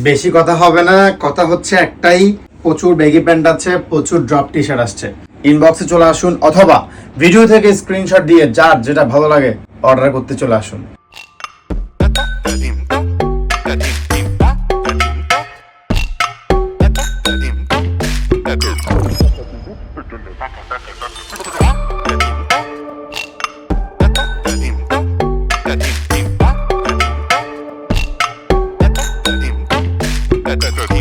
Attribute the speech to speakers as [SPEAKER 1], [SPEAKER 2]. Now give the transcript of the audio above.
[SPEAKER 1] বেশি কথা হবে না, কথা হচ্ছে একটাই, প্রচুর ব্যাগি প্যান্ট আছে, প্রচুর ড্রপ টি শার্ট আসছে। ইনবক্সে চলে আসুন অথবা ভিডিও থেকে স্ক্রিনশট দিয়ে যার যেটা ভালো লাগে অর্ডার করতে চলে আসুন।
[SPEAKER 2] That